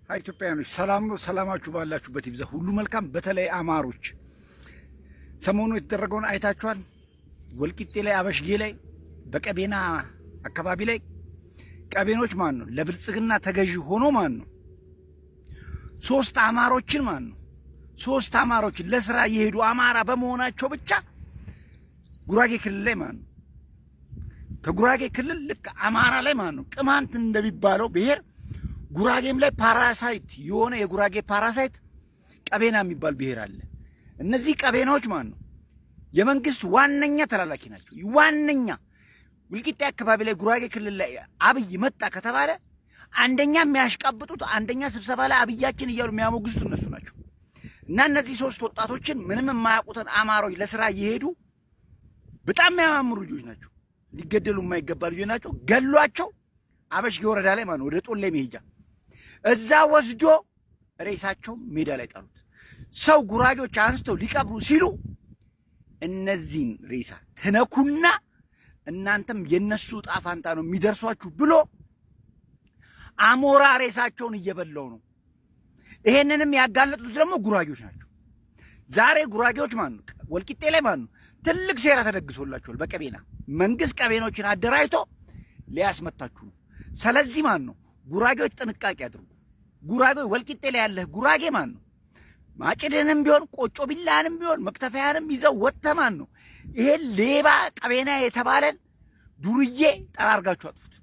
ኢትዮጵያውያኖች ሰላም ነው። ሰላማችሁ ባላችሁበት ይብዛ። ሁሉ መልካም። በተለይ አማሮች ሰሞኑ የተደረገውን አይታችኋል። ወልቂጤ ላይ፣ አበሽጌ ላይ፣ በቀቤና አካባቢ ላይ ቀቤኖች ማን ነው ለብልጽግና ተገዢ ሆኖ ማን ነው ሶስት አማሮችን ማን ነው ሶስት አማሮችን ለስራ የሄዱ አማራ በመሆናቸው ብቻ ጉራጌ ክልል ላይ ማን ነው ከጉራጌ ክልል ልክ አማራ ላይ ማን ነው ቅማንት እንደሚባለው ብሔር ጉራጌም ላይ ፓራሳይት የሆነ የጉራጌ ፓራሳይት ቀቤና የሚባል ብሔር አለ። እነዚህ ቀቤናዎች ማን ነው የመንግስት ዋነኛ ተላላኪ ናቸው። ዋነኛ ወልቂጤ አካባቢ ላይ ጉራጌ ክልል ላይ አብይ መጣ ከተባለ አንደኛ የሚያሽቃብጡት አንደኛ ስብሰባ ላይ አብያችን እያሉ የሚያሞግዙት እነሱ ናቸው። እና እነዚህ ሶስት ወጣቶችን ምንም የማያውቁትን አማሮች ለስራ እየሄዱ በጣም የሚያማምሩ ልጆች ናቸው። ሊገደሉ የማይገባ ልጆች ናቸው። ገሏቸው አበሽጌ ወረዳ ላይ ማን ነው ወደ ጦሌ መሄጃ እዛ ወስዶ ሬሳቸው ሜዳ ላይ ጣሉት። ሰው ጉራጌዎች አንስተው ሊቀብሩ ሲሉ እነዚህን ሬሳ ተነኩና እናንተም የነሱ ዕጣ ፋንታ ነው የሚደርሷችሁ ብሎ አሞራ ሬሳቸውን እየበላው ነው። ይሄንንም ያጋለጡት ደግሞ ጉራጌዎች ናቸው። ዛሬ ጉራጌዎች ማን ነው ወልቂጤ ላይ ማን ነው ትልቅ ሴራ ተደግሶላቸዋል። በቀቤና መንግስት ቀቤኖችን አደራጅቶ ሊያስመታችሁ ነው። ስለዚህ ማን ነው ጉራጌዎች ጥንቃቄ አድርጉ። ጉራጌ ወልቂጤ ላይ ያለህ ጉራጌ ማን ነው ማጭድንም ቢሆን ቆጮ ቢላንም ቢሆን መክተፊያንም ይዘው ወጥተህ ማን ነው ይሄ ሌባ ቀቤና የተባለን ዱርዬ ጠራርጋችሁ አጥፉት።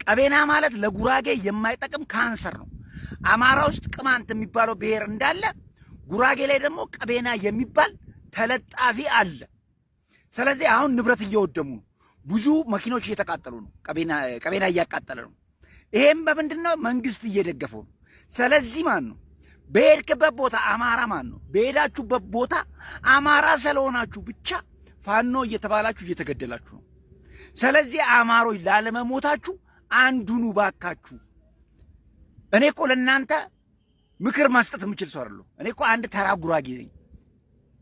ቀቤና ማለት ለጉራጌ የማይጠቅም ካንሰር ነው። አማራ ውስጥ ቅማንት የሚባለው ብሔር እንዳለ ጉራጌ ላይ ደግሞ ቀቤና የሚባል ተለጣፊ አለ። ስለዚህ አሁን ንብረት እየወደሙ ነው። ብዙ መኪኖች እየተቃጠሉ ነው። ቀቤና እያቃጠለ ነው። ይሄም በምንድነው መንግስት እየደገፈው ነው። ስለዚህ ማን ነው በሄድክበት ቦታ አማራ ማን ነው በሄዳችሁበት ቦታ አማራ ስለሆናችሁ ብቻ ፋኖ እየተባላችሁ እየተገደላችሁ ነው። ስለዚህ አማሮች ላለመሞታችሁ አንዱኑ ባካችሁ። እኔ እኮ ለእናንተ ምክር መስጠት የምችል ሰው አይደለሁ። እኔ እኮ አንድ ተራ ጉራጌ ነኝ።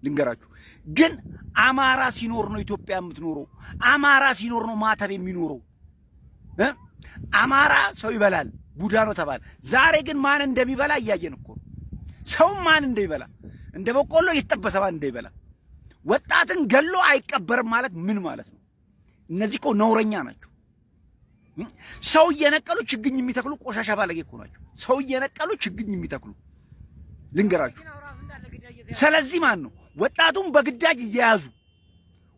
ልንገራችሁ ግን አማራ ሲኖር ነው ኢትዮጵያ የምትኖረው። አማራ ሲኖር ነው ማተብ የሚኖረው። አማራ ሰው ይበላል ቡዳ ነው ተባለ። ዛሬ ግን ማን እንደሚበላ እያየን እኮ ነው። ሰው ማን እንደሚበላ እንደ በቆሎ እየተጠበሰ ማን እንደሚበላ ወጣትን ገሎ አይቀበርም ማለት ምን ማለት ነው? እነዚህ እኮ ነውረኛ ናቸው። ሰው እየነቀሉ ችግኝ የሚተክሉ ቆሻሻ ባለጌ እኮ ናቸው። ሰው እየነቀሉ ችግኝ የሚተክሉ ልንገራችሁ። ስለዚህ ማን ነው ወጣቱን በግዳጅ እየያዙ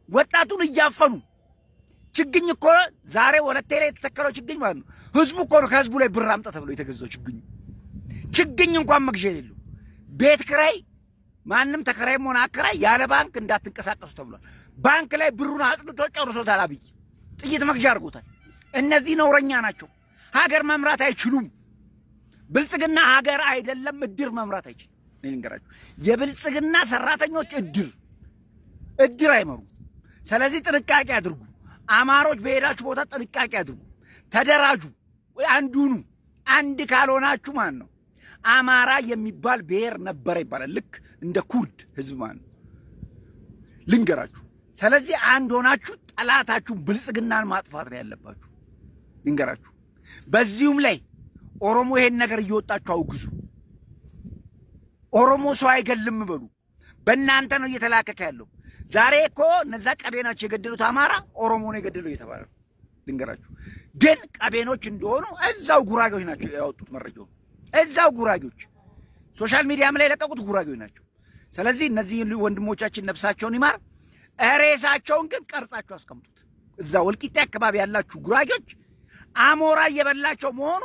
ወጣቱን እያፈኑ ችግኝ እኮ ዛሬ ወለቴ ላይ የተተከለው ችግኝ ማለት ነው ህዝቡ እኮ ነው ከህዝቡ ላይ ብር አምጣ ተብሎ የተገዛው ችግኝ እንኳን መግዣ የሌለው ቤት ክራይ ማንም ተከራይም ሆነ አከራይ ያለ ባንክ እንዳትንቀሳቀሱ ተብሏል። ባንክ ላይ ብሩን አጥልቶ ጨርሶታል። አብይ ጥይት መግዣ አድርጎታል። እነዚህ ነውረኛ ናቸው። ሀገር መምራት አይችሉም። ብልጽግና ሀገር አይደለም እድር መምራት አይችልም። ልንገራችሁ የብልጽግና ሰራተኞች እድር አይመሩም። ስለዚህ ጥንቃቄ አድርጉ። አማሮች በሄዳችሁ ቦታ ጥንቃቄ አድርጉ። ተደራጁ። አንዱኑ አንድ ካልሆናችሁ ማን ነው አማራ የሚባል ብሔር ነበረ ይባላል። ልክ እንደ ኩርድ ህዝብ ማን ነው ልንገራችሁ። ስለዚህ አንድ ሆናችሁ ጠላታችሁ ብልጽግናን ማጥፋት ነው ያለባችሁ። ልንገራችሁ በዚሁም ላይ ኦሮሞ ይሄን ነገር እየወጣችሁ አውግዙ። ኦሮሞ ሰው አይገልም በሉ። በእናንተ ነው እየተላከከ ያለው። ዛሬ እኮ እነዛ ቀቤናቸው የገደሉት አማራ ኦሮሞ ነው የገደለው እየተባለ ነው። ልንገራችሁ ግን ቀቤኖች እንደሆኑ እዛው ጉራጌዎች ናቸው ያወጡት መረጃው። እዛው ጉራጌዎች ሶሻል ሚዲያም ላይ የለቀቁት ጉራጌዎች ናቸው። ስለዚህ እነዚህ ወንድሞቻችን ነፍሳቸውን ይማር። ሬሳቸውን ግን ቀርጻችሁ አስቀምጡት። እዛ ወልቂጤ አካባቢ ያላችሁ ጉራጌዎች አሞራ እየበላቸው መሆኑ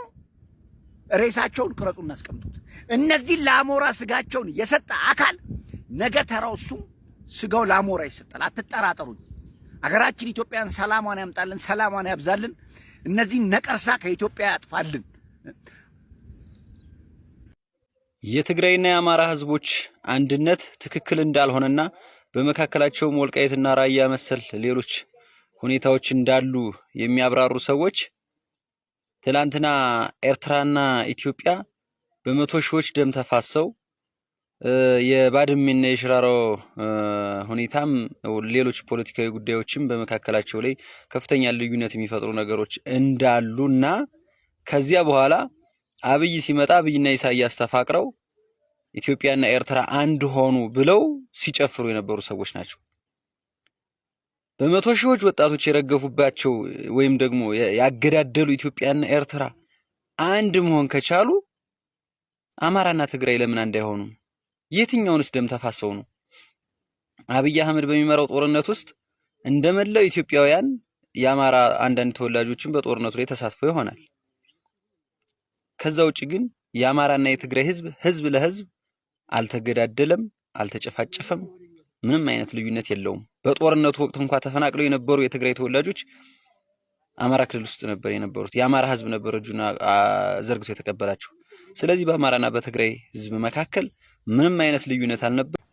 ሬሳቸውን ቅረጹና አስቀምጡት። እነዚህ ለአሞራ ስጋቸውን የሰጠ አካል ነገ ተራው እሱ ስጋው ለአሞራ ይሰጣል። አትጠራጠሩኝ። አገራችን ኢትዮጵያን ሰላሟን ያምጣልን፣ ሰላሟን ያብዛልን። እነዚህ ነቀርሳ ከኢትዮጵያ ያጥፋልን። የትግራይና የአማራ ህዝቦች አንድነት ትክክል እንዳልሆነና በመካከላቸውም ወልቃይትና ራያ መሰል ሌሎች ሁኔታዎች እንዳሉ የሚያብራሩ ሰዎች ትላንትና ኤርትራና ኢትዮጵያ በመቶ ሺዎች ደም ተፋሰው የባድሜና የሽራሮ ሁኔታም ሌሎች ፖለቲካዊ ጉዳዮችም በመካከላቸው ላይ ከፍተኛ ልዩነት የሚፈጥሩ ነገሮች እንዳሉና ከዚያ በኋላ አብይ ሲመጣ አብይና ኢሳያስ ተፋቅረው ኢትዮጵያና ኤርትራ አንድ ሆኑ ብለው ሲጨፍሩ የነበሩ ሰዎች ናቸው። በመቶ ሺዎች ወጣቶች የረገፉባቸው ወይም ደግሞ ያገዳደሉ ኢትዮጵያና ኤርትራ አንድ መሆን ከቻሉ አማራና ትግራይ ለምን አንድ አይሆኑም? የትኛውንስ ደም ተፋሰው ነው? አብይ አህመድ በሚመራው ጦርነት ውስጥ እንደመላው ኢትዮጵያውያን የአማራ አንዳንድ ተወላጆችን በጦርነቱ ላይ ተሳትፎ ይሆናል። ከዛ ውጪ ግን የአማራና የትግራይ ህዝብ ለህዝብ አልተገዳደለም፣ አልተጨፋጨፈም፣ ምንም አይነት ልዩነት የለውም። በጦርነቱ ወቅት እንኳን ተፈናቅለው የነበሩ የትግራይ ተወላጆች አማራ ክልል ውስጥ ነበር የነበሩት። የአማራ ህዝብ ነበር እጁን ዘርግቶ የተቀበላቸው። ስለዚህ በአማራና በትግራይ ህዝብ መካከል ምንም አይነት ልዩነት አልነበረም።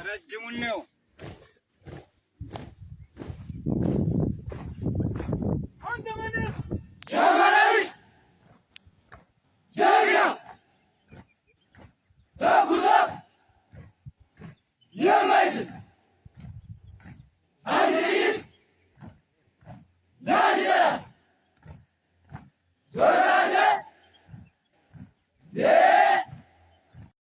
ረጅሙን ነው